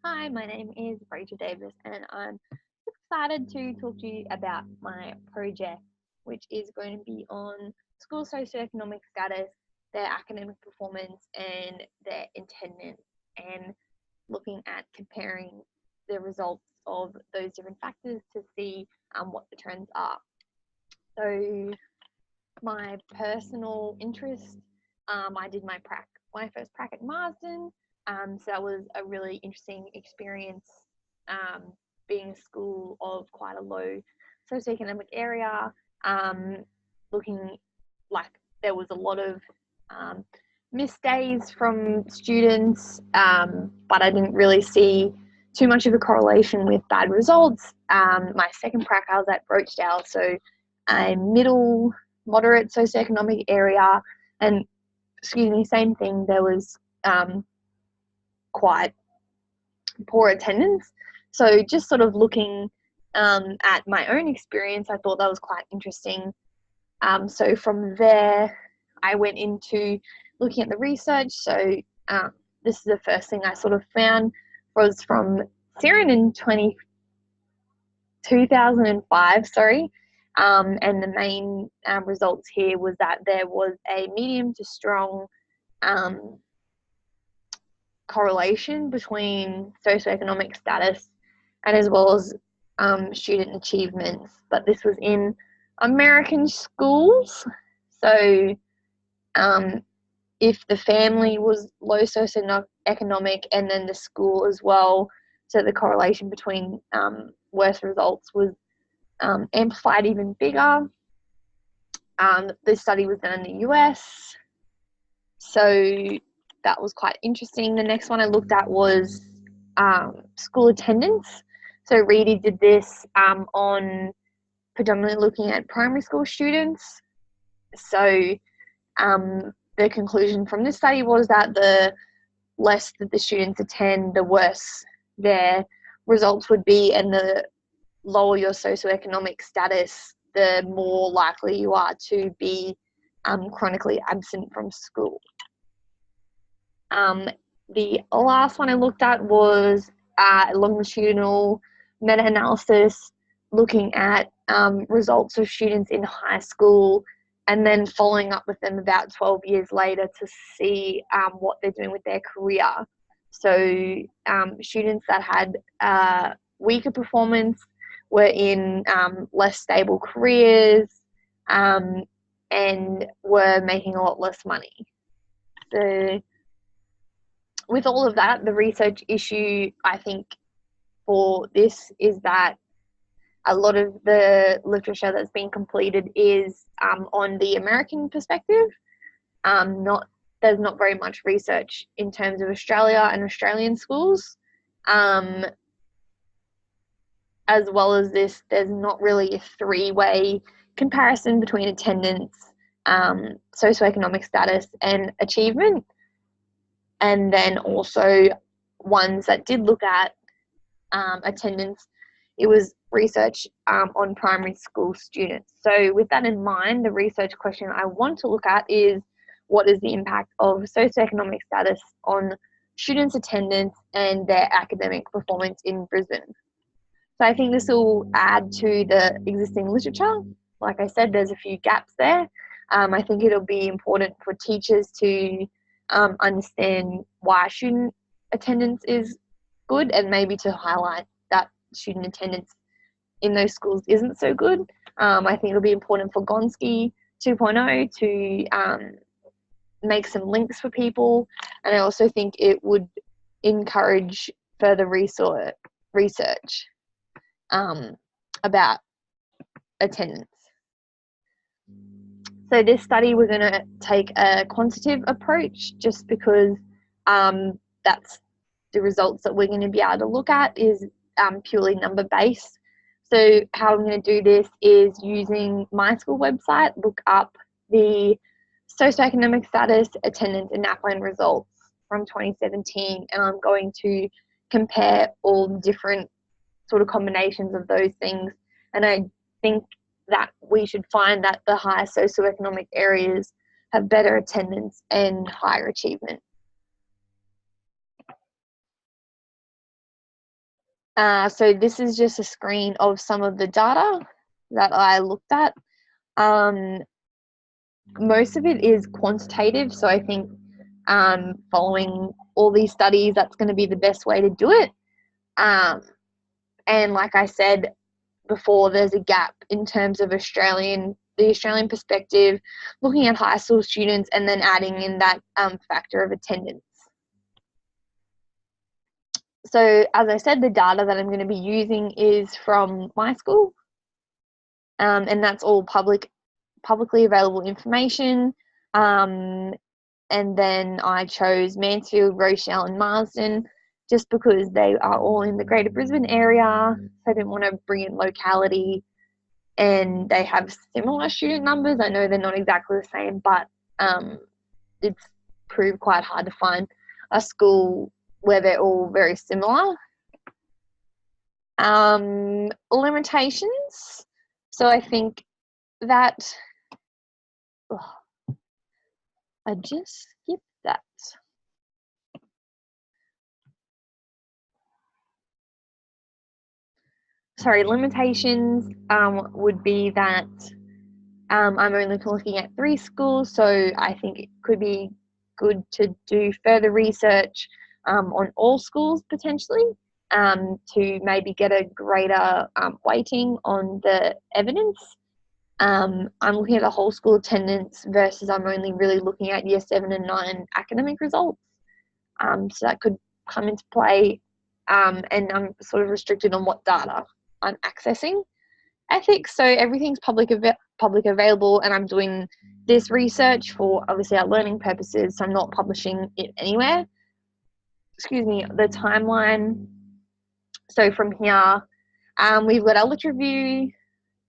Hi, my name is Rachel Davis, and I'm excited to talk to you about my project, which is going to be on school socioeconomic status, their academic performance, and their attendance, and looking at comparing the results of those different factors to see what the trends are. So, my personal interest, I did my first prac at Marsden. So that was a really interesting experience, um, being a school of quite a low socioeconomic area. Looking like there was a lot of um, missed days from students, but I didn't really see too much of a correlation with bad results. My second prac, I was at Rochedale, so a middle moderate socioeconomic area, and excuse me, same thing. There was quite poor attendance. So just sort of looking at my own experience, I thought that was quite interesting. So from there, I went into looking at the research. So this is the first thing I sort of found was from Siren in 2005, sorry. And the main results here was that there was a medium to strong um, correlation between socioeconomic status and as well as student achievements. But this was in American schools. So um, if the family was low socioeconomic and then the school as well, so the correlation between worse results was amplified even bigger. This study was done in the US, so that was quite interesting. The next one I looked at was school attendance. So Reedy did this on predominantly looking at primary school students. So the conclusion from this study was that the less that the students attend, the worse their results would be, and the lower your socioeconomic status, the more likely you are to be chronically absent from school. The last one I looked at was a longitudinal meta-analysis looking at results of students in high school and then following up with them about 12 years later to see what they're doing with their career. So students that had weaker performance were in less stable careers and were making a lot less money. So with all of that, the research issue, I think, for this is that a lot of the literature that's been completed is on the American perspective. There's not very much research in terms of Australia and Australian schools. As well as this, there's not really a three-way comparison between attendance, socioeconomic status, and achievement. And then also ones that did look at attendance, it was research on primary school students. So with that in mind, the research question I want to look at is what is the impact of socioeconomic status on students' attendance and their academic performance in Brisbane. So I think this will add to the existing literature. Like I said, there's a few gaps there. I think it'll be important for teachers to understand why student attendance is good and maybe to highlight that student attendance in those schools isn't so good. I think it'll be important for Gonski 2.0 to make some links for people, and I also think it would encourage further research about attendance. So this study, we're going to take a quantitative approach just because that's the results that we're going to be able to look at is purely number based. So how I'm going to do this is using my school website, look up the socioeconomic status, attendance, and NAPLAN results from 2017, and I'm going to compare all the different sort of combinations of those things. And I think that we should find that the higher socioeconomic areas have better attendance and higher achievement. So this is just a screen of some of the data that I looked at. Most of it is quantitative, so I think following all these studies, that's going to be the best way to do it. And like I said before, there's a gap in terms of the Australian perspective, looking at high school students and then adding in that factor of attendance. So as I said, the data that I'm going to be using is from my school, and that's all publicly available information. And then I chose Mansfield, Rochelle and Marsden just because they are all in the Greater Brisbane area. So I didn't want to bring in locality, and they have similar student numbers. I know they're not exactly the same, but it's proved quite hard to find a school where they're all very similar. Limitations. So I think that I just skipped that. Sorry, limitations would be that I'm only looking at 3 schools, so I think it could be good to do further research on all schools potentially to maybe get a greater weighting on the evidence. I'm looking at the whole school attendance versus I'm only really looking at year 7 and 9 academic results. So that could come into play, and I'm sort of restricted on what data I'm accessing. Ethics, so everything's public available, and I'm doing this research for obviously our learning purposes, so I'm not publishing it anywhere. Excuse me, the timeline. So from here, we've got our lit review,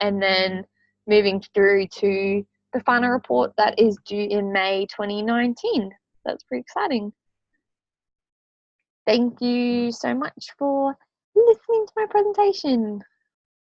and then moving through to the final report that is due in May 2019. That's pretty exciting. Thank you so much for listening to my presentation.